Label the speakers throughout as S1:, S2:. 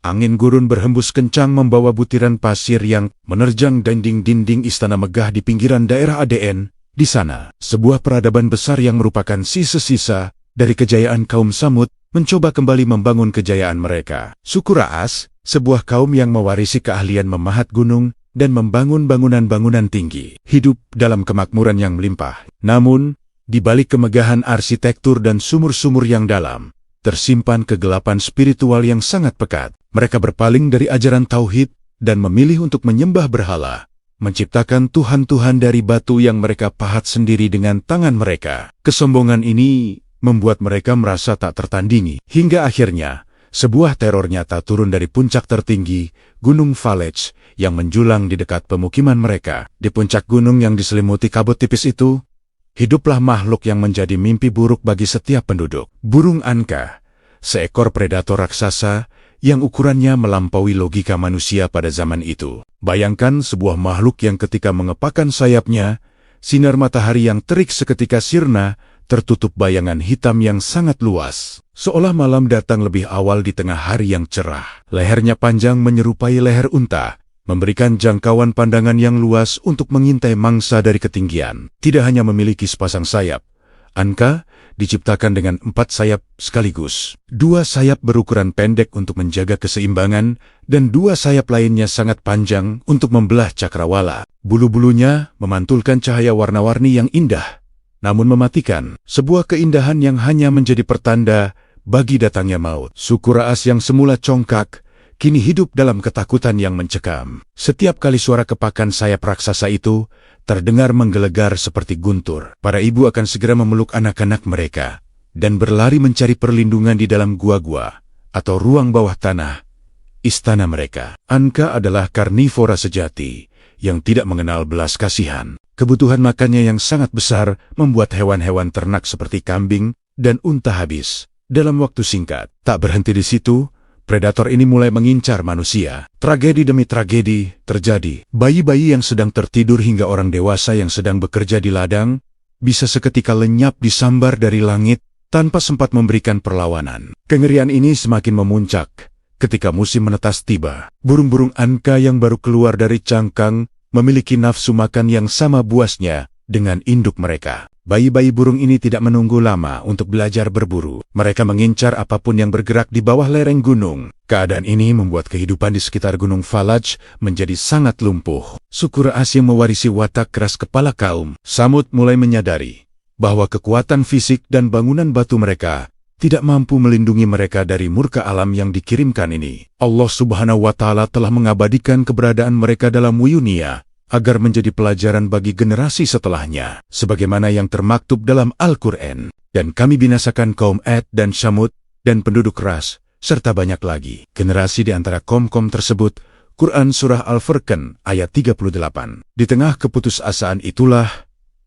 S1: Angin gurun berhembus kencang membawa butiran pasir yang menerjang dinding-dinding istana megah di pinggiran daerah ADN. Di sana, sebuah peradaban besar yang merupakan sisa-sisa dari kejayaan kaum Samud mencoba kembali membangun kejayaan mereka. Suku Ra'as, sebuah kaum yang mewarisi keahlian memahat gunung dan membangun bangunan-bangunan tinggi, hidup dalam kemakmuran yang melimpah. Namun, di balik kemegahan arsitektur dan sumur-sumur yang dalam, tersimpan kegelapan spiritual yang sangat pekat. Mereka berpaling dari ajaran tauhid dan memilih untuk menyembah berhala, menciptakan tuhan-tuhan dari batu yang mereka pahat sendiri dengan tangan mereka. Kesombongan ini membuat mereka merasa tak tertandingi. Hingga akhirnya, sebuah teror nyata turun dari puncak tertinggi, Gunung Falej, yang menjulang di dekat pemukiman mereka. Di puncak gunung yang diselimuti kabut tipis itu, hiduplah makhluk yang menjadi mimpi buruk bagi setiap penduduk. Burung Anka, seekor predator raksasa yang ukurannya melampaui logika manusia pada zaman itu. Bayangkan sebuah makhluk yang ketika mengepakkan sayapnya, sinar matahari yang terik seketika sirna, tertutup bayangan hitam yang sangat luas. Seolah malam datang lebih awal di tengah hari yang cerah. Lehernya panjang menyerupai leher unta, memberikan jangkauan pandangan yang luas untuk mengintai mangsa dari ketinggian. Tidak hanya memiliki sepasang sayap, Anka diciptakan dengan 4 sayap sekaligus. 2 sayap berukuran pendek untuk menjaga keseimbangan, dan 2 sayap lainnya sangat panjang untuk membelah cakrawala. Bulu-bulunya memantulkan cahaya warna-warni yang indah, namun mematikan. Sebuah keindahan yang hanya menjadi pertanda bagi datangnya maut. Suku Ra'as yang semula congkak, kini hidup dalam ketakutan yang mencekam. Setiap kali suara kepakan sayap raksasa itu terdengar menggelegar seperti guntur. Para ibu akan segera memeluk anak-anak mereka dan berlari mencari perlindungan di dalam gua-gua atau ruang bawah tanah istana mereka. Anka adalah karnivora sejati yang tidak mengenal belas kasihan. Kebutuhan makannya yang sangat besar membuat hewan-hewan ternak seperti kambing dan unta habis dalam waktu singkat. Tak berhenti di situ, predator ini mulai mengincar manusia. Tragedi demi tragedi terjadi. Bayi-bayi yang sedang tertidur hingga orang dewasa yang sedang bekerja di ladang bisa seketika lenyap disambar dari langit tanpa sempat memberikan perlawanan. Kengerian ini semakin memuncak ketika musim menetas tiba. Burung-burung Anka yang baru keluar dari cangkang memiliki nafsu makan yang sama buasnya dengan induk mereka. Bayi-bayi burung ini tidak menunggu lama untuk belajar berburu. Mereka mengincar apapun yang bergerak di bawah lereng gunung. Keadaan ini membuat kehidupan di sekitar Gunung Falaj menjadi sangat lumpuh. Suku Ra'as yang mewarisi watak keras kepala kaum Samud mulai menyadari bahwa kekuatan fisik dan bangunan batu mereka tidak mampu melindungi mereka dari murka alam yang dikirimkan ini. Allah Subhanahu wa Ta'ala telah mengabadikan keberadaan mereka dalam Wiyunia agar menjadi pelajaran bagi generasi setelahnya, sebagaimana yang termaktub dalam Al-Quran. Dan kami binasakan kaum Ad dan Syamud dan penduduk Ras, serta banyak lagi generasi di antara kaum-kaum tersebut. Quran Surah Al-Furqan ayat 38. Di tengah keputusasaan itulah,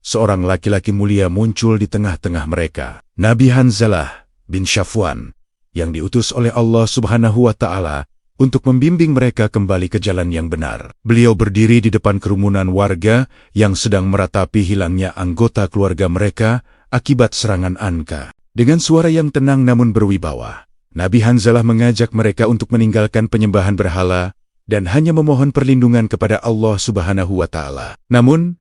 S1: seorang laki-laki mulia muncul di tengah-tengah mereka. Nabi Hanzalah bin Syafwan, yang diutus oleh Allah Subhanahu wa Ta'ala untuk membimbing mereka kembali ke jalan yang benar. Beliau berdiri di depan kerumunan warga yang sedang meratapi hilangnya anggota keluarga mereka akibat serangan Anka. Dengan suara yang tenang namun berwibawa, Nabi Hanzalah mengajak mereka untuk meninggalkan penyembahan berhala dan hanya memohon perlindungan kepada Allah Subhanahu wa Ta'ala. Namun,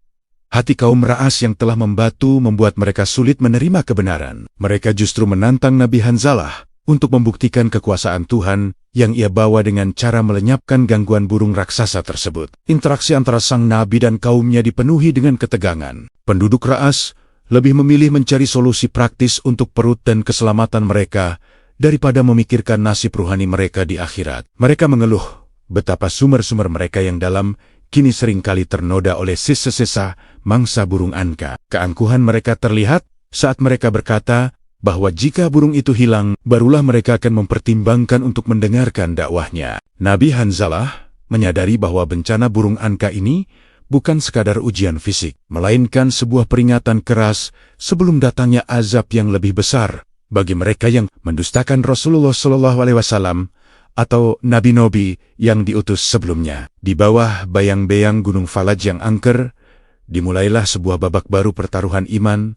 S1: hati kaum Ra'as yang telah membatu membuat mereka sulit menerima kebenaran. Mereka justru menantang Nabi Hanzalah untuk membuktikan kekuasaan Tuhan yang ia bawa dengan cara melenyapkan gangguan burung raksasa tersebut. Interaksi antara sang nabi dan kaumnya dipenuhi dengan ketegangan. Penduduk Ra'as lebih memilih mencari solusi praktis untuk perut dan keselamatan mereka daripada memikirkan nasib ruhani mereka di akhirat. Mereka mengeluh betapa sumber-sumber mereka yang dalam kini seringkali ternoda oleh sisa-sisa mangsa burung Anka. Keangkuhan mereka terlihat saat mereka berkata bahwa jika burung itu hilang, barulah mereka akan mempertimbangkan untuk mendengarkan dakwahnya. Nabi Hanzalah menyadari bahwa bencana burung Anka ini bukan sekadar ujian fisik, melainkan sebuah peringatan keras sebelum datangnya azab yang lebih besar bagi mereka yang mendustakan Rasulullah SAW atau nabi-nabi yang diutus sebelumnya. Di bawah bayang-bayang Gunung Falaj yang angker, dimulailah sebuah babak baru pertaruhan iman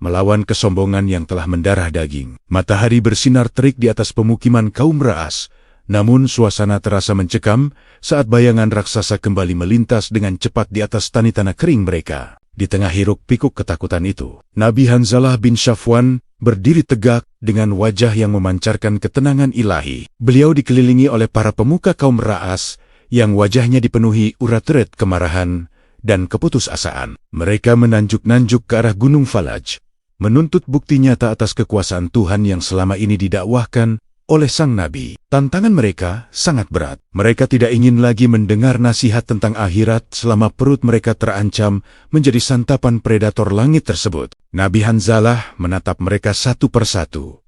S1: melawan kesombongan yang telah mendarah daging. Matahari bersinar terik di atas pemukiman kaum Ra'as, Namun suasana terasa mencekam saat bayangan raksasa kembali melintas dengan cepat di atas tanah kering mereka. Di tengah hiruk-pikuk ketakutan itu, Nabi Hanzalah bin Safwan berdiri tegak dengan wajah yang memancarkan ketenangan ilahi. Beliau dikelilingi oleh para pemuka kaum Ra'as yang wajahnya dipenuhi urat-urat kemarahan dan keputusasaan. Mereka menanjuk-nanjuk ke arah Gunung Falaj, menuntut bukti nyata atas kekuasaan Tuhan yang selama ini didakwahkan oleh sang Nabi. Tantangan mereka sangat berat. Mereka tidak ingin lagi mendengar nasihat tentang akhirat selama perut mereka terancam menjadi santapan predator langit tersebut. Nabi Hanzalah menatap mereka satu persatu,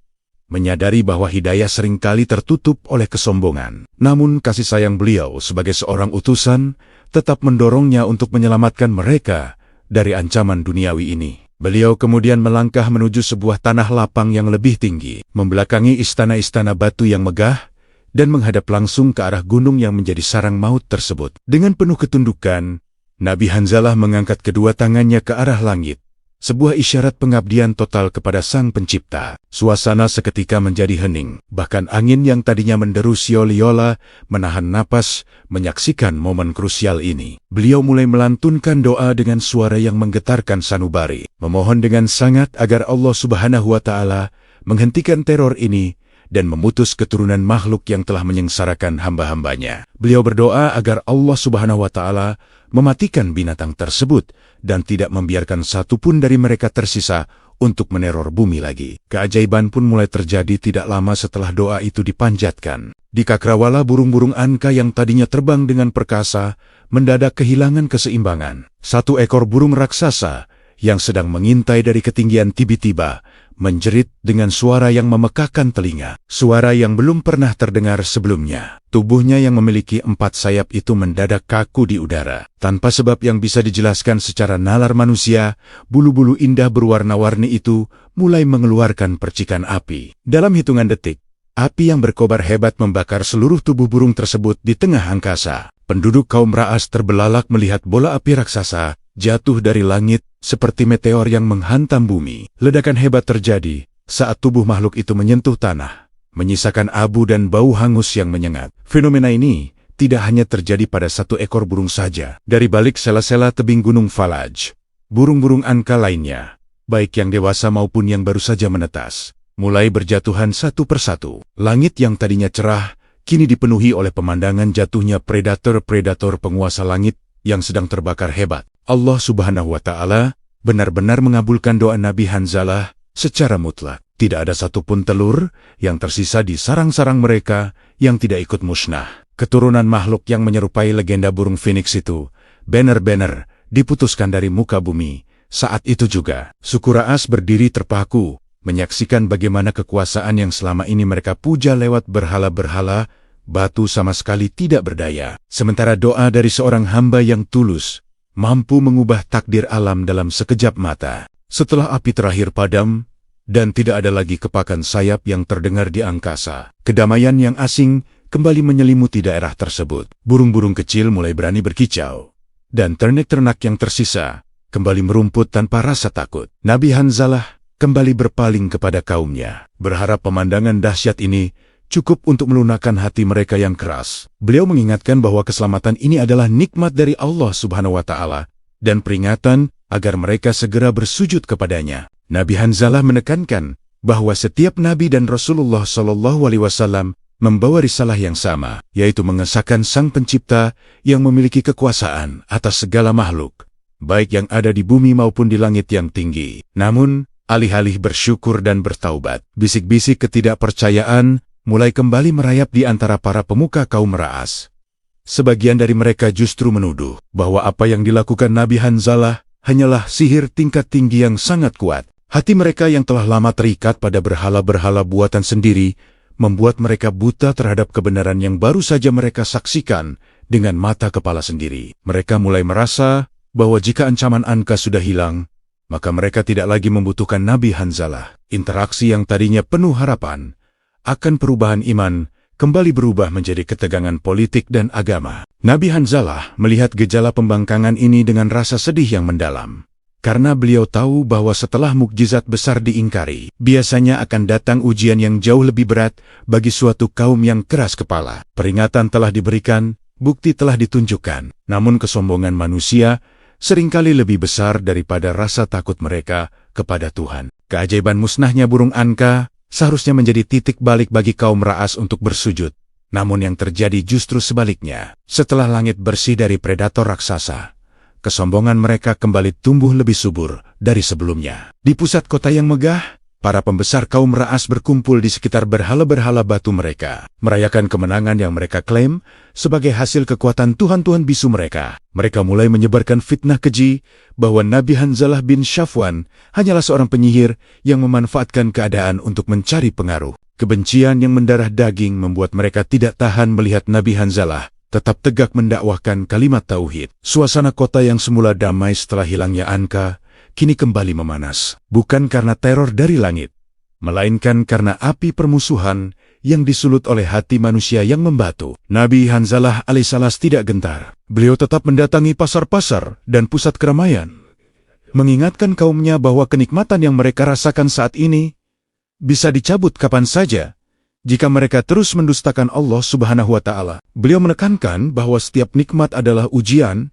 S1: menyadari bahwa hidayah seringkali tertutup oleh kesombongan. Namun kasih sayang beliau sebagai seorang utusan tetap mendorongnya untuk menyelamatkan mereka dari ancaman duniawi ini. Beliau kemudian melangkah menuju sebuah tanah lapang yang lebih tinggi, membelakangi istana-istana batu yang megah, dan menghadap langsung ke arah gunung yang menjadi sarang maut tersebut. Dengan penuh ketundukan, Nabi Hanzalah mengangkat kedua tangannya ke arah langit, sebuah isyarat pengabdian total kepada Sang Pencipta. Suasana seketika menjadi hening, bahkan angin yang tadinya menderu Sioliola menahan napas menyaksikan momen krusial ini. Beliau mulai melantunkan doa dengan suara yang menggetarkan sanubari, memohon dengan sangat agar Allah Subhanahu wa Ta'ala menghentikan teror ini dan memutus keturunan makhluk yang telah menyengsarakan hamba-hambanya. Beliau berdoa agar Allah Subhanahu wa Ta'ala mematikan binatang tersebut dan tidak membiarkan satupun dari mereka tersisa untuk meneror bumi lagi. Keajaiban pun mulai terjadi tidak lama setelah doa itu dipanjatkan. Di Cakrawala, burung-burung angka yang tadinya terbang dengan perkasa mendadak kehilangan keseimbangan. Satu ekor burung raksasa yang sedang mengintai dari ketinggian tiba-tiba menjerit dengan suara yang memekakkan telinga, suara yang belum pernah terdengar sebelumnya. Tubuhnya yang memiliki 4 sayap itu mendadak kaku di udara. Tanpa sebab yang bisa dijelaskan secara nalar manusia, bulu-bulu indah berwarna-warni itu mulai mengeluarkan percikan api. Dalam hitungan detik, api yang berkobar hebat membakar seluruh tubuh burung tersebut di tengah angkasa. Penduduk kaum Ra'as terbelalak melihat bola api raksasa jatuh dari langit seperti meteor yang menghantam bumi. Ledakan hebat terjadi saat tubuh makhluk itu menyentuh tanah, menyisakan abu dan bau hangus yang menyengat. Fenomena ini tidak hanya terjadi pada satu ekor burung saja. Dari balik sela-sela tebing Gunung Falaj, burung-burung angka lainnya, baik yang dewasa maupun yang baru saja menetas, mulai berjatuhan satu persatu. Langit yang tadinya cerah kini dipenuhi oleh pemandangan jatuhnya predator-predator penguasa langit yang sedang terbakar hebat. Allah Subhanahu wa Ta'ala benar-benar mengabulkan doa Nabi Hanzalah secara mutlak. Tidak ada satupun telur yang tersisa di sarang-sarang mereka yang tidak ikut musnah. Keturunan makhluk yang menyerupai legenda burung phoenix itu benar-benar diputuskan dari muka bumi. Saat itu juga, suku Ra'as berdiri terpaku, menyaksikan bagaimana kekuasaan yang selama ini mereka puja lewat berhala-berhala batu sama sekali tidak berdaya. Sementara doa dari seorang hamba yang tulus mampu mengubah takdir alam dalam sekejap mata. Setelah api terakhir padam, dan tidak ada lagi kepakan sayap yang terdengar di angkasa, kedamaian yang asing kembali menyelimuti daerah tersebut. Burung-burung kecil mulai berani berkicau, dan ternak-ternak yang tersisa kembali merumput tanpa rasa takut. Nabi Hanzalah kembali berpaling kepada kaumnya, berharap pemandangan dahsyat ini cukup untuk melunakkan hati mereka yang keras. Beliau mengingatkan bahwa keselamatan ini adalah nikmat dari Allah Subhanahu wa Ta'ala dan peringatan agar mereka segera bersujud kepadanya. Nabi Hanzalah menekankan bahwa setiap Nabi dan Rasulullah SAW membawa risalah yang sama, yaitu mengesahkan Sang Pencipta yang memiliki kekuasaan atas segala makhluk, baik yang ada di bumi maupun di langit yang tinggi. Namun, alih-alih bersyukur dan bertaubat, bisik-bisik ketidakpercayaan mulai kembali merayap di antara para pemuka kaum Ra'as. Sebagian dari mereka justru menuduh bahwa apa yang dilakukan Nabi Hanzalah hanyalah sihir tingkat tinggi yang sangat kuat. Hati mereka yang telah lama terikat pada berhala-berhala buatan sendiri membuat mereka buta terhadap kebenaran yang baru saja mereka saksikan dengan mata kepala sendiri. Mereka mulai merasa bahwa jika ancaman Anka sudah hilang, maka mereka tidak lagi membutuhkan Nabi Hanzalah. Interaksi yang tadinya penuh harapan akan perubahan iman kembali berubah menjadi ketegangan politik dan agama. Nabi Hanzalah melihat gejala pembangkangan ini dengan rasa sedih yang mendalam. karena beliau tahu bahwa setelah mukjizat besar diingkari, biasanya akan datang ujian yang jauh lebih berat bagi suatu kaum yang keras kepala. Peringatan telah diberikan, bukti telah ditunjukkan, namun kesombongan manusia seringkali lebih besar daripada rasa takut mereka kepada Tuhan. Keajaiban musnahnya burung angka seharusnya menjadi titik balik bagi kaum Ra'as untuk bersujud. Namun yang terjadi justru sebaliknya. Setelah langit bersih dari predator raksasa, kesombongan mereka kembali tumbuh lebih subur dari sebelumnya. Di pusat kota yang megah, para pembesar kaum Ra'as berkumpul di sekitar berhala-berhala batu mereka, merayakan kemenangan yang mereka klaim sebagai hasil kekuatan tuhan-tuhan bisu mereka. Mereka mulai menyebarkan fitnah keji bahwa Nabi Hanzalah bin Safwan hanyalah seorang penyihir yang memanfaatkan keadaan untuk mencari pengaruh. Kebencian yang mendarah daging membuat mereka tidak tahan melihat Nabi Hanzalah tetap tegak mendakwahkan kalimat tauhid. Suasana kota yang semula damai setelah hilangnya angka kini kembali memanas, bukan karena teror dari langit, melainkan karena api permusuhan yang disulut oleh hati manusia yang membatu. Nabi Hanzalah alaihissalam tidak gentar. Beliau tetap mendatangi pasar-pasar dan pusat keramaian, mengingatkan kaumnya bahwa kenikmatan yang mereka rasakan saat ini bisa dicabut kapan saja jika mereka terus mendustakan Allah Subhanahu wa Ta'ala. Beliau menekankan bahwa setiap nikmat adalah ujian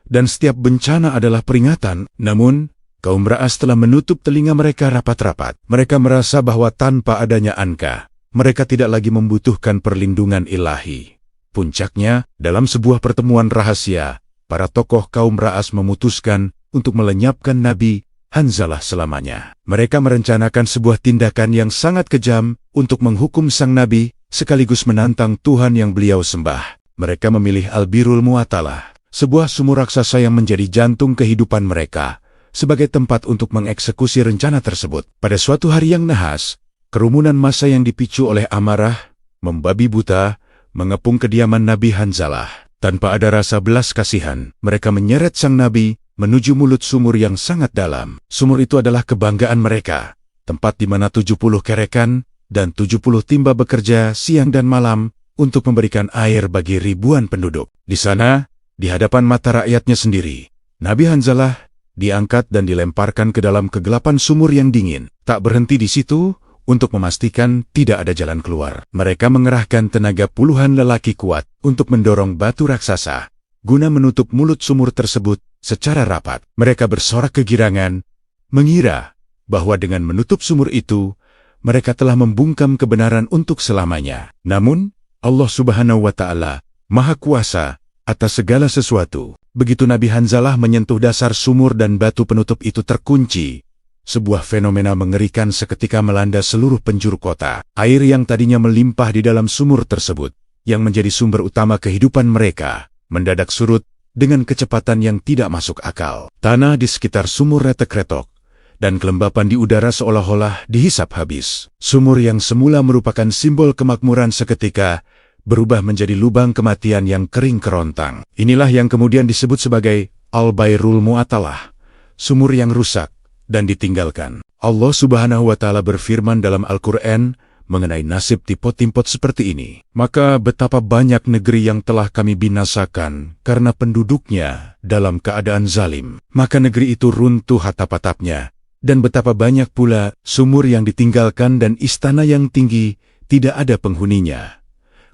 S1: dan setiap bencana adalah peringatan. Namun, kaum Ra'as telah menutup telinga mereka rapat-rapat. Mereka merasa bahwa tanpa adanya angka, mereka tidak lagi membutuhkan perlindungan ilahi. Puncaknya, dalam sebuah pertemuan rahasia, para tokoh kaum Ra'as memutuskan untuk melenyapkan Nabi Hanzalah selamanya. Mereka merencanakan sebuah tindakan yang sangat kejam untuk menghukum sang Nabi, sekaligus menantang Tuhan yang beliau sembah. Mereka memilih Al-Birul Mu'atalah, sebuah sumur raksasa yang menjadi jantung kehidupan mereka, sebagai tempat untuk mengeksekusi rencana tersebut. Pada suatu hari yang nahas, kerumunan massa yang dipicu oleh amarah, membabi buta, mengepung kediaman Nabi Hanzalah. Tanpa ada rasa belas kasihan, mereka menyeret sang Nabi menuju mulut sumur yang sangat dalam. Sumur itu adalah kebanggaan mereka, tempat di mana 70 kerekan dan 70 timba bekerja siang dan malam untuk memberikan air bagi ribuan penduduk. Di sana, di hadapan mata rakyatnya sendiri, Nabi Hanzalah diangkat dan dilemparkan ke dalam kegelapan sumur yang dingin. Tak berhenti di situ, untuk memastikan tidak ada jalan keluar, mereka mengerahkan tenaga puluhan lelaki kuat untuk mendorong batu raksasa guna menutup mulut sumur tersebut secara rapat. Mereka bersorak kegirangan, mengira bahwa dengan menutup sumur itu, mereka telah membungkam kebenaran untuk selamanya. Namun, Allah Subhanahu wa Ta'ala Maha Kuasa atas segala sesuatu. Begitu Nabi Hanzalah menyentuh dasar sumur dan batu penutup itu terkunci, sebuah fenomena mengerikan seketika melanda seluruh penjuru kota. Air yang tadinya melimpah di dalam sumur tersebut, yang menjadi sumber utama kehidupan mereka, mendadak surut dengan kecepatan yang tidak masuk akal. Tanah di sekitar sumur retek-retok, dan kelembapan di udara seolah-olah dihisap habis. Sumur yang semula merupakan simbol kemakmuran seketika berubah menjadi lubang kematian yang kering kerontang. Inilah yang kemudian disebut sebagai Al-Birul Mu'atalah, sumur yang rusak dan ditinggalkan. Allah Subhanahu wa Ta'ala berfirman dalam Al-Quran mengenai nasib timpot-timpot seperti ini. Maka betapa banyak negeri yang telah kami binasakan karena penduduknya dalam keadaan zalim. Maka negeri itu runtuh atap-atapnya, dan betapa banyak pula sumur yang ditinggalkan dan istana yang tinggi tidak ada penghuninya.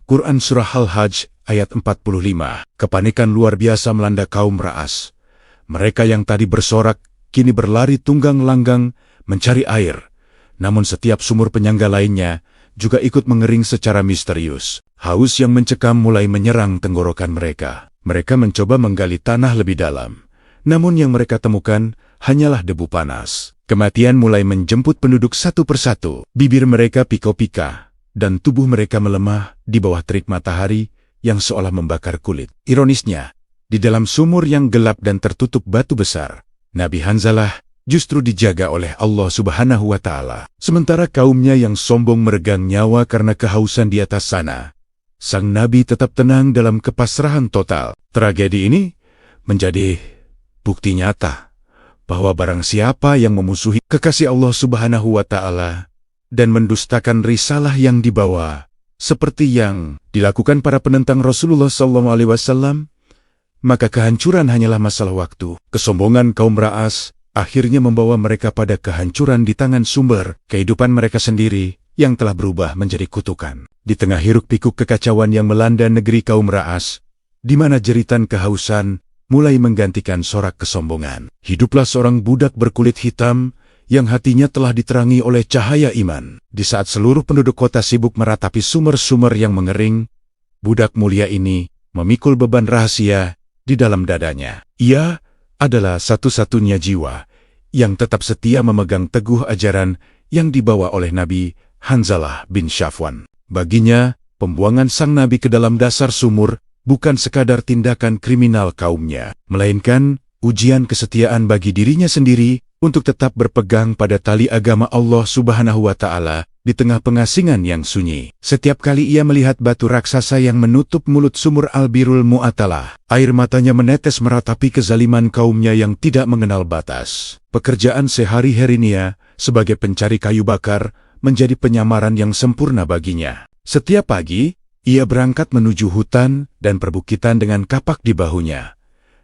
S1: Quran Surah Al-Hajj ayat 45. Kepanikan luar biasa melanda kaum Ra'as. Mereka yang tadi bersorak kini berlari tunggang langgang mencari air. Namun setiap sumur penyangga lainnya juga ikut mengering secara misterius. Haus yang mencekam mulai menyerang tenggorokan mereka. Mereka mencoba menggali tanah lebih dalam. Namun yang mereka temukan hanyalah debu panas. Kematian mulai menjemput penduduk satu persatu. Bibir mereka pika-pika, dan tubuh mereka melemah di bawah terik matahari yang seolah membakar kulit. Ironisnya, di dalam sumur yang gelap dan tertutup batu besar, Nabi Hanzalah justru dijaga oleh Allah Subhanahu wa Ta'ala. Sementara kaumnya yang sombong meregang nyawa karena kehausan di atas sana, sang Nabi tetap tenang dalam kepasrahan total. Tragedi ini menjadi bukti nyata bahwa barang siapa yang memusuhi kekasih Allah Subhanahu wa Ta'ala dan mendustakan risalah yang dibawa, seperti yang dilakukan para penentang Rasulullah SAW, maka kehancuran hanyalah masalah waktu. Kesombongan kaum Ra'as akhirnya membawa mereka pada kehancuran di tangan sumber kehidupan mereka sendiri yang telah berubah menjadi kutukan. Di tengah hiruk-pikuk kekacauan yang melanda negeri kaum Ra'as, di mana jeritan kehausan mulai menggantikan sorak kesombongan, hiduplah seorang budak berkulit hitam yang hatinya telah diterangi oleh cahaya iman. Di saat seluruh penduduk kota sibuk meratapi sumber-sumber yang mengering, budak mulia ini memikul beban rahasia di dalam dadanya. Ia adalah satu-satunya jiwa yang tetap setia memegang teguh ajaran yang dibawa oleh Nabi Hanzalah bin Safwan. Baginya, pembuangan sang Nabi ke dalam dasar sumur bukan sekadar tindakan kriminal kaumnya, melainkan ujian kesetiaan bagi dirinya sendiri untuk tetap berpegang pada tali agama Allah Subhanahu wa Ta'ala di tengah pengasingan yang sunyi. Setiap kali ia melihat batu raksasa yang menutup mulut sumur Al-Birul Mu'atalah, air matanya menetes meratapi kezaliman kaumnya yang tidak mengenal batas. Pekerjaan sehari-harinya sebagai pencari kayu bakar menjadi penyamaran yang sempurna baginya. Setiap pagi, ia berangkat menuju hutan dan perbukitan dengan kapak di bahunya.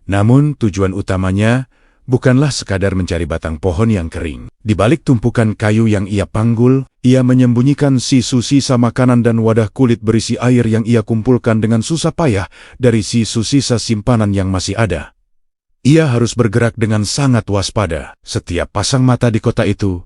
S1: Namun tujuan utamanya bukanlah sekadar mencari batang pohon yang kering. Di balik tumpukan kayu yang ia panggul, ia menyembunyikan sisa makanan dan wadah kulit berisi air yang ia kumpulkan dengan susah payah dari sisa simpanan yang masih ada. Ia harus bergerak dengan sangat waspada. Setiap pasang mata di kota itu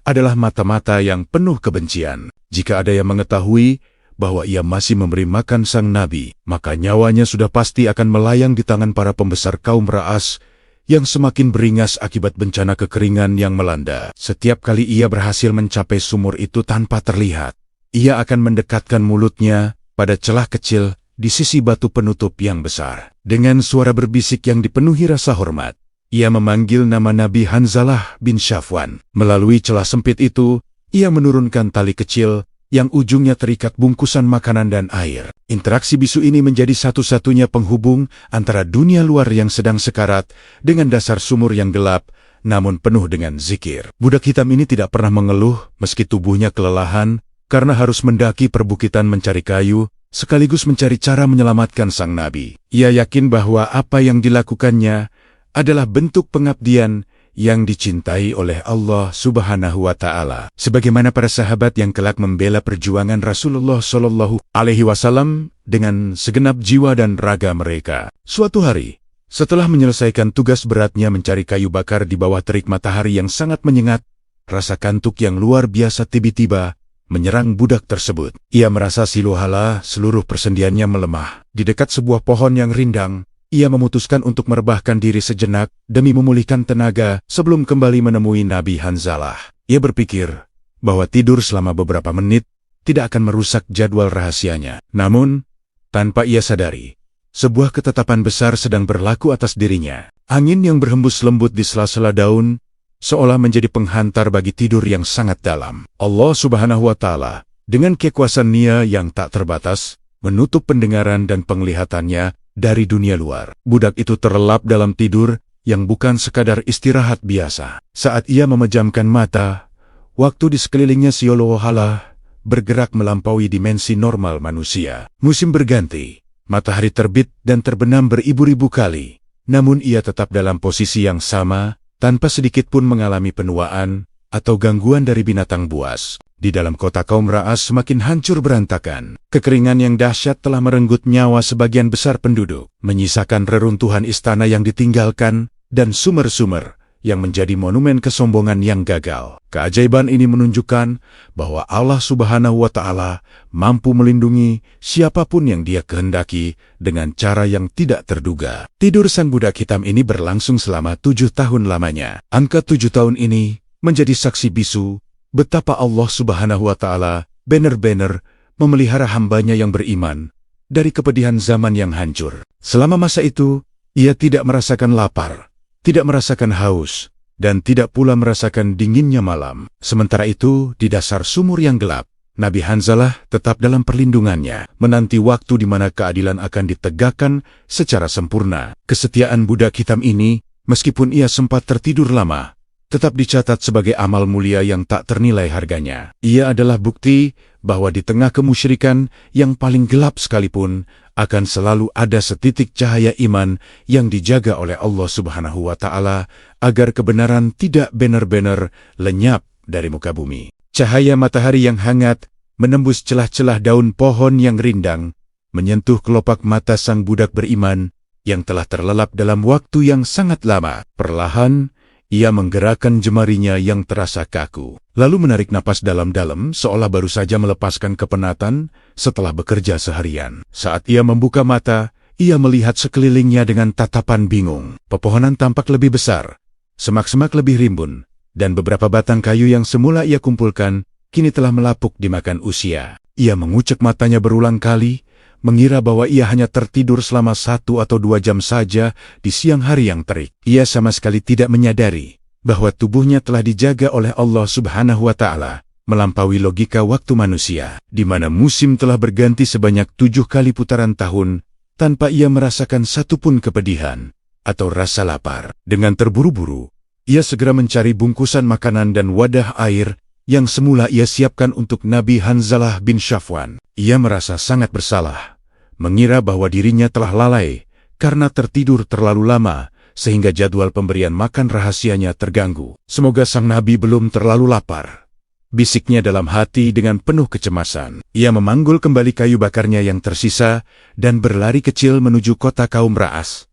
S1: adalah mata-mata yang penuh kebencian. Jika ada yang mengetahui bahwa ia masih memberi makan sang Nabi, maka nyawanya sudah pasti akan melayang di tangan para pembesar kaum Ra'as yang semakin beringas akibat bencana kekeringan yang melanda. Setiap kali ia berhasil mencapai sumur itu tanpa terlihat, ia akan mendekatkan mulutnya pada celah kecil di sisi batu penutup yang besar. Dengan suara berbisik yang dipenuhi rasa hormat, ia memanggil nama Nabi Hanzalah bin Safwan. Melalui celah sempit itu, ia menurunkan tali kecil yang ujungnya terikat bungkusan makanan dan air. Interaksi bisu ini menjadi satu-satunya penghubung antara dunia luar yang sedang sekarat dengan dasar sumur yang gelap, namun penuh dengan zikir. Budak hitam ini tidak pernah mengeluh meski tubuhnya kelelahan karena harus mendaki perbukitan mencari kayu, sekaligus mencari cara menyelamatkan sang Nabi. Ia yakin bahwa apa yang dilakukannya adalah bentuk pengabdian yang dicintai oleh Allah Subhanahu wa Ta'ala. Sebagaimana para sahabat yang kelak membela perjuangan Rasulullah Shallallahu Alaihi Wasallam dengan segenap jiwa dan raga mereka. Suatu hari, setelah menyelesaikan tugas beratnya mencari kayu bakar di bawah terik matahari yang sangat menyengat, rasa kantuk yang luar biasa tiba-tiba menyerang budak tersebut. Ia merasa siluhala seluruh persendiannya melemah. Di dekat sebuah pohon yang rindang, ia memutuskan untuk merebahkan diri sejenak demi memulihkan tenaga sebelum kembali menemui Nabi Hanzalah. Ia berpikir bahwa tidur selama beberapa menit tidak akan merusak jadwal rahasianya. Namun, tanpa ia sadari, sebuah ketetapan besar sedang berlaku atas dirinya. Angin yang berhembus lembut di sela-sela daun seolah menjadi penghantar bagi tidur yang sangat dalam. Allah Subhanahu wa Ta'ala dengan kekuasaan-Nya yang tak terbatas menutup pendengaran dan penglihatannya dari dunia luar. Budak itu terlelap dalam tidur yang bukan sekadar istirahat biasa. Saat ia memejamkan mata, waktu di sekelilingnya seolah-olah bergerak melampaui dimensi normal manusia. Musim berganti, matahari terbit dan terbenam beribu-ribu kali. Namun ia tetap dalam posisi yang sama, tanpa sedikit pun mengalami penuaan atau gangguan dari binatang buas. Di dalam kota kaum Ra'as semakin hancur berantakan. Kekeringan yang dahsyat telah merenggut nyawa sebagian besar penduduk, menyisakan reruntuhan istana yang ditinggalkan dan sumber-sumber yang menjadi monumen kesombongan yang gagal. Keajaiban ini menunjukkan bahwa Allah Subhanahu wa Ta'ala mampu melindungi siapapun yang Dia kehendaki dengan cara yang tidak terduga. Tidur sang budak hitam ini berlangsung selama 7 tahun lamanya. Angka 7 tahun ini menjadi saksi bisu betapa Allah Subhanahu wa Ta'ala benar-benar memelihara hambanya yang beriman dari kepedihan zaman yang hancur. Selama masa itu, ia tidak merasakan lapar, tidak merasakan haus, dan tidak pula merasakan dinginnya malam. Sementara itu, di dasar sumur yang gelap, Nabi Hanzalah tetap dalam perlindungannya, menanti waktu di mana keadilan akan ditegakkan secara sempurna. Kesetiaan budak hitam ini, meskipun ia sempat tertidur lama, tetap dicatat sebagai amal mulia yang tak ternilai harganya. Ia adalah bukti bahwa di tengah kemusyrikan yang paling gelap sekalipun, akan selalu ada setitik cahaya iman yang dijaga oleh Allah Subhanahu wa Ta'ala agar kebenaran tidak benar-benar lenyap dari muka bumi. Cahaya matahari yang hangat menembus celah-celah daun pohon yang rindang, menyentuh kelopak mata sang budak beriman yang telah terlelap dalam waktu yang sangat lama. Perlahan, ia menggerakkan jemarinya yang terasa kaku, lalu menarik napas dalam-dalam seolah baru saja melepaskan kepenatan setelah bekerja seharian. Saat ia membuka mata, ia melihat sekelilingnya dengan tatapan bingung. Pepohonan tampak lebih besar, semak-semak lebih rimbun, dan beberapa batang kayu yang semula ia kumpulkan kini telah melapuk dimakan usia. Ia mengucek matanya berulang kali, mengira bahwa ia hanya tertidur selama 1 atau 2 jam saja di siang hari yang terik. Ia sama sekali tidak menyadari bahwa tubuhnya telah dijaga oleh Allah Subhanahu wa Ta'ala melampaui logika waktu manusia, di mana musim telah berganti sebanyak 7 kali putaran tahun tanpa ia merasakan satupun kepedihan atau rasa lapar. Dengan terburu-buru, ia segera mencari bungkusan makanan dan wadah air yang semula ia siapkan untuk Nabi Hanzalah bin Safwan. Ia merasa sangat bersalah, mengira bahwa dirinya telah lalai karena tertidur terlalu lama, sehingga jadwal pemberian makan rahasianya terganggu. Semoga sang Nabi belum terlalu lapar, bisiknya dalam hati dengan penuh kecemasan. Ia memanggul kembali kayu bakarnya yang tersisa dan berlari kecil menuju kota kaum Ra'as.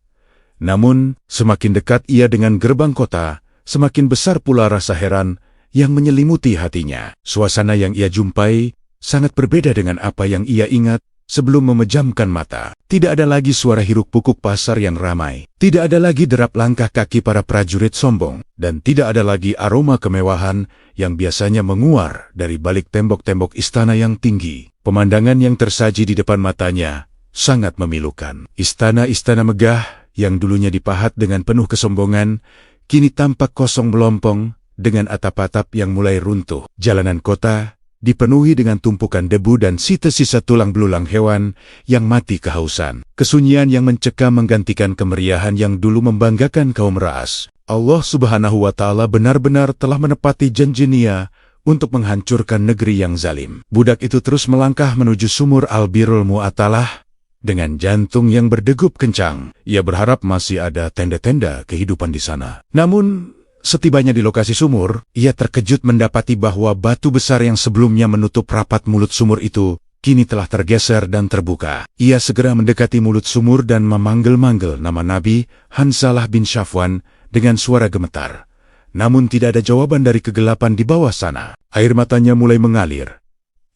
S1: Namun, semakin dekat ia dengan gerbang kota, semakin besar pula rasa heran yang menyelimuti hatinya. Suasana yang ia jumpai sangat berbeda dengan apa yang ia ingat sebelum memejamkan mata. Tidak ada lagi suara hiruk-pikuk pasar yang ramai. Tidak ada lagi derap langkah kaki para prajurit sombong. Dan tidak ada lagi aroma kemewahan yang biasanya menguar dari balik tembok-tembok istana yang tinggi. Pemandangan yang tersaji di depan matanya sangat memilukan. Istana-istana megah yang dulunya dipahat dengan penuh kesombongan, kini tampak kosong melompong dengan atap-atap yang mulai runtuh. Jalanan kota dipenuhi dengan tumpukan debu dan sisa-sisa tulang belulang hewan yang mati kehausan. Kesunyian yang mencekam menggantikan kemeriahan yang dulu membanggakan kaum Ra'as. Allah Subhanahu wa Ta'ala benar-benar telah menepati janjinya untuk menghancurkan negeri yang zalim. Budak itu terus melangkah menuju sumur Al-Birul Mu'atalah dengan jantung yang berdegup kencang. Ia berharap masih ada tenda-tenda kehidupan di sana. Namun, setibanya di lokasi sumur, ia terkejut mendapati bahwa batu besar yang sebelumnya menutup rapat mulut sumur itu kini telah tergeser dan terbuka. Ia segera mendekati mulut sumur dan memanggil-manggil nama Nabi Hanzalah bin Safwan dengan suara gemetar. Namun tidak ada jawaban dari kegelapan di bawah sana. Air matanya mulai mengalir.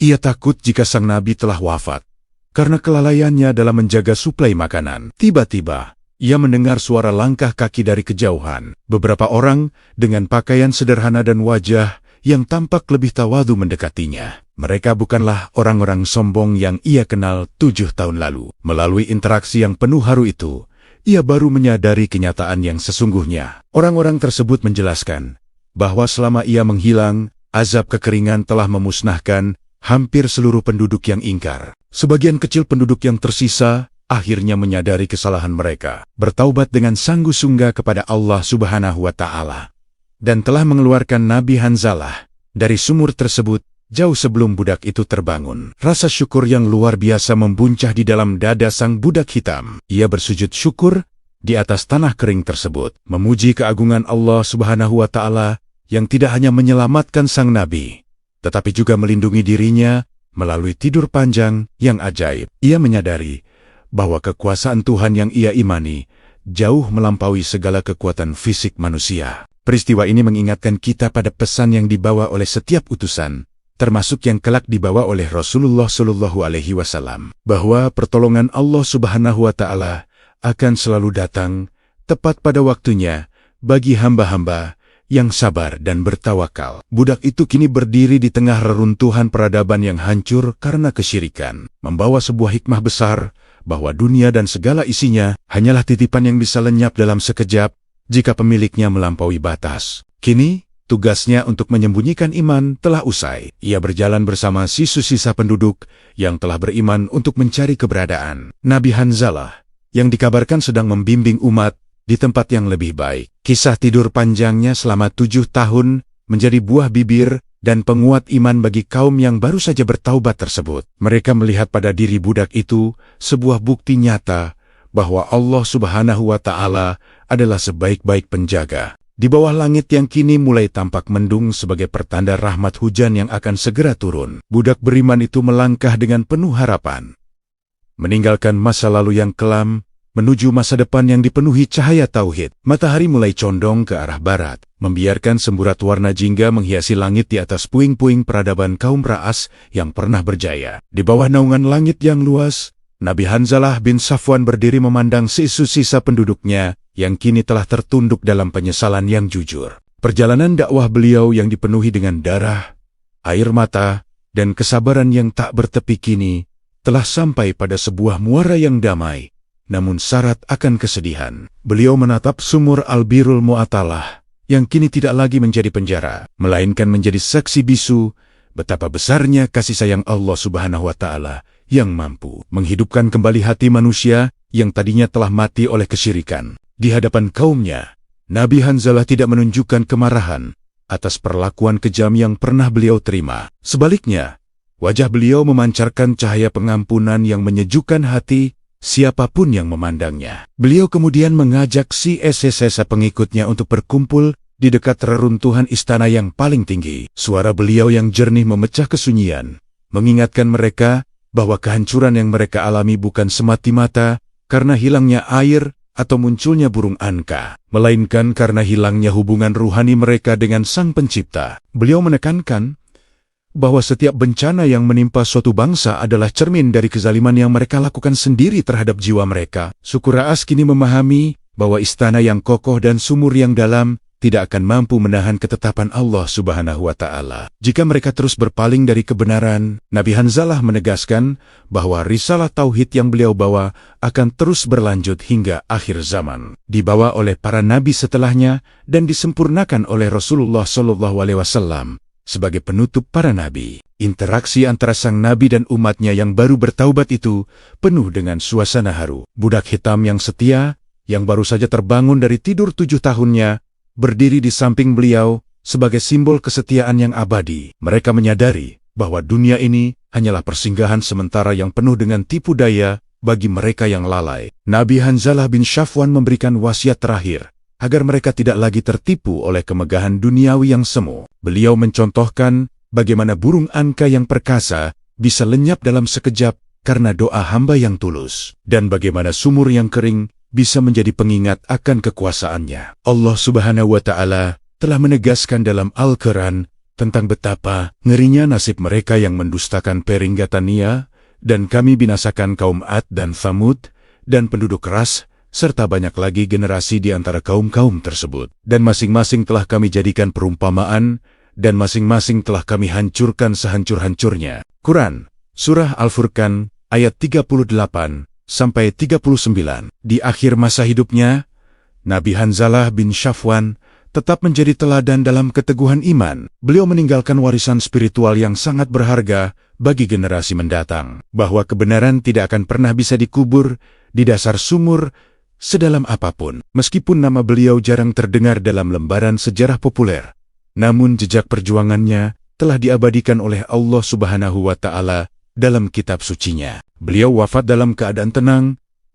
S1: Ia takut jika sang Nabi telah wafat karena kelalaiannya dalam menjaga suplai makanan. Tiba-tiba, ia mendengar suara langkah kaki dari kejauhan. Beberapa orang dengan pakaian sederhana dan wajah yang tampak lebih tawadu mendekatinya. Mereka bukanlah orang-orang sombong yang ia kenal 7 tahun lalu. Melalui interaksi yang penuh haru itu, ia baru menyadari kenyataan yang sesungguhnya. Orang-orang tersebut menjelaskan bahwa selama ia menghilang, azab kekeringan telah memusnahkan hampir seluruh penduduk yang ingkar. Sebagian kecil penduduk yang tersisa akhirnya menyadari kesalahan mereka, bertaubat dengan sanggup-sungguh kepada Allah Subhanahu wa Ta'ala, dan telah mengeluarkan Nabi Hanzalah dari sumur tersebut jauh sebelum budak itu terbangun. Rasa syukur yang luar biasa membuncah di dalam dada sang budak hitam. Ia bersujud syukur di atas tanah kering tersebut, memuji keagungan Allah Subhanahu wa Ta'ala yang tidak hanya menyelamatkan sang Nabi, tetapi juga melindungi dirinya melalui tidur panjang yang ajaib. Ia menyadari bahwa kekuasaan Tuhan yang ia imani jauh melampaui segala kekuatan fisik manusia. Peristiwa ini mengingatkan kita pada pesan yang dibawa oleh setiap utusan, termasuk yang kelak dibawa oleh Rasulullah SAW, bahwa pertolongan Allah Subhanahu wa Ta'ala akan selalu datang tepat pada waktunya bagi hamba-hamba yang sabar dan bertawakal. Budak itu kini berdiri di tengah reruntuhan peradaban yang hancur karena kesyirikan, membawa sebuah hikmah besar bahwa dunia dan segala isinya hanyalah titipan yang bisa lenyap dalam sekejap jika pemiliknya melampaui batas. Kini, tugasnya untuk menyembunyikan iman telah usai. Ia berjalan bersama sisa-sisa penduduk yang telah beriman untuk mencari keberadaan Nabi Hanzalah, yang dikabarkan sedang membimbing umat di tempat yang lebih baik. Kisah tidur panjangnya selama 7 tahun menjadi buah bibir dan penguat iman bagi kaum yang baru saja bertaubat tersebut. Mereka melihat pada diri budak itu sebuah bukti nyata bahwa Allah Subhanahu wa Ta'ala adalah sebaik-baik penjaga. Di bawah langit yang kini mulai tampak mendung sebagai pertanda rahmat hujan yang akan segera turun, budak beriman itu melangkah dengan penuh harapan, meninggalkan masa lalu yang kelam, menuju masa depan yang dipenuhi cahaya tauhid. Matahari mulai condong ke arah barat, membiarkan semburat warna jingga menghiasi langit di atas puing-puing peradaban kaum Ra'as yang pernah berjaya. Di bawah naungan langit yang luas, Nabi Hanzalah bin Safwan berdiri memandang sisa penduduknya yang kini telah tertunduk dalam penyesalan yang jujur. Perjalanan dakwah beliau yang dipenuhi dengan darah, air mata, dan kesabaran yang tak bertepi kini telah sampai pada sebuah muara yang damai, namun syarat akan kesedihan. Beliau menatap sumur Al-Birul Mu'atalah yang kini tidak lagi menjadi penjara, melainkan menjadi saksi bisu betapa besarnya kasih sayang Allah Subhanahu wa Ta'ala yang mampu menghidupkan kembali hati manusia yang tadinya telah mati oleh kesyirikan. Di hadapan kaumnya, Nabi Hanzalah tidak menunjukkan kemarahan atas perlakuan kejam yang pernah beliau terima. Sebaliknya, wajah beliau memancarkan cahaya pengampunan yang menyejukkan hati siapapun yang memandangnya. Beliau kemudian mengajak sisa pengikutnya untuk berkumpul di dekat reruntuhan istana yang paling tinggi. Suara beliau yang jernih memecah kesunyian, mengingatkan mereka bahwa kehancuran yang mereka alami bukan semata-mata karena hilangnya air atau munculnya burung angka, melainkan karena hilangnya hubungan ruhani mereka dengan Sang Pencipta. Beliau menekankan bahwa setiap bencana yang menimpa suatu bangsa adalah cermin dari kezaliman yang mereka lakukan sendiri terhadap jiwa mereka. Suku Ra'as kini memahami bahwa istana yang kokoh dan sumur yang dalam tidak akan mampu menahan ketetapan Allah Subhanahu wa Ta'ala. Jika mereka terus berpaling dari kebenaran, Nabi Hanzalah menegaskan bahwa risalah tauhid yang beliau bawa akan terus berlanjut hingga akhir zaman, dibawa oleh para nabi setelahnya dan disempurnakan oleh Rasulullah SAW sebagai penutup para nabi. Interaksi antara sang nabi dan umatnya yang baru bertaubat itu penuh dengan suasana haru. Budak hitam yang setia, yang baru saja terbangun dari tidur 7 tahunnya, berdiri di samping beliau sebagai simbol kesetiaan yang abadi. Mereka menyadari bahwa dunia ini hanyalah persinggahan sementara yang penuh dengan tipu daya bagi mereka yang lalai. Nabi Hanzalah bin Safwan memberikan wasiat terakhir agar mereka tidak lagi tertipu oleh kemegahan duniawi yang semu. Beliau mencontohkan bagaimana burung angka yang perkasa bisa lenyap dalam sekejap karena doa hamba yang tulus, dan bagaimana sumur yang kering bisa menjadi pengingat akan kekuasaannya. Allah Subhanahu wa Ta'ala telah menegaskan dalam Al-Quran tentang betapa ngerinya nasib mereka yang mendustakan peringatan Nia, dan kami binasakan kaum Ad dan Thamud, dan penduduk Ras, serta banyak lagi generasi di antara kaum-kaum tersebut. Dan masing-masing telah kami jadikan perumpamaan, dan masing-masing telah kami hancurkan sehancur-hancurnya. Quran, Surah Al-Furqan, ayat 38 sampai 39. Di akhir masa hidupnya, Nabi Hanzalah bin Safwan tetap menjadi teladan dalam keteguhan iman. Beliau meninggalkan warisan spiritual yang sangat berharga bagi generasi mendatang, bahwa kebenaran tidak akan pernah bisa dikubur di dasar sumur sedalam apapun. Meskipun nama beliau jarang terdengar dalam lembaran sejarah populer, namun jejak perjuangannya telah diabadikan oleh Allah Subhanahu wa Ta'ala dalam kitab sucinya. Beliau wafat dalam keadaan tenang,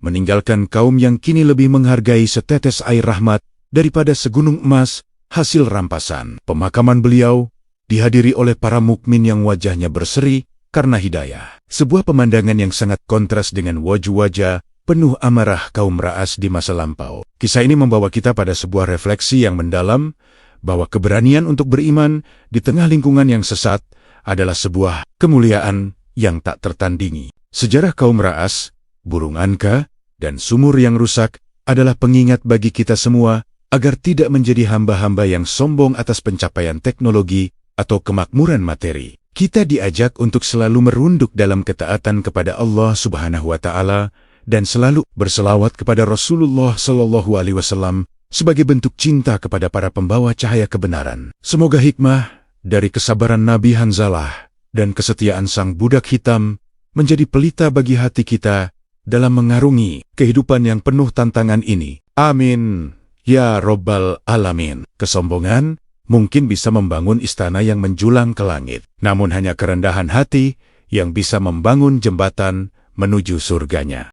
S1: meninggalkan kaum yang kini lebih menghargai setetes air rahmat daripada segunung emas hasil rampasan. Pemakaman beliau dihadiri oleh para mukmin yang wajahnya berseri karena hidayah. Sebuah pemandangan yang sangat kontras dengan wajah-wajah penuh amarah kaum Ra'as di masa lampau. Kisah ini membawa kita pada sebuah refleksi yang mendalam bahwa keberanian untuk beriman di tengah lingkungan yang sesat adalah sebuah kemuliaan yang tak tertandingi. Sejarah kaum Ra'as, burung angka, dan sumur yang rusak adalah pengingat bagi kita semua agar tidak menjadi hamba-hamba yang sombong atas pencapaian teknologi atau kemakmuran materi. Kita diajak untuk selalu merunduk dalam ketaatan kepada Allah Subhanahu wa Ta'ala dan selalu berselawat kepada Rasulullah SAW sebagai bentuk cinta kepada para pembawa cahaya kebenaran. Semoga hikmah dari kesabaran Nabi Hanzalah dan kesetiaan sang budak hitam menjadi pelita bagi hati kita dalam mengarungi kehidupan yang penuh tantangan ini. Amin. Ya Rabbal Alamin. Kesombongan mungkin bisa membangun istana yang menjulang ke langit. Namun hanya kerendahan hati yang bisa membangun jembatan menuju surganya.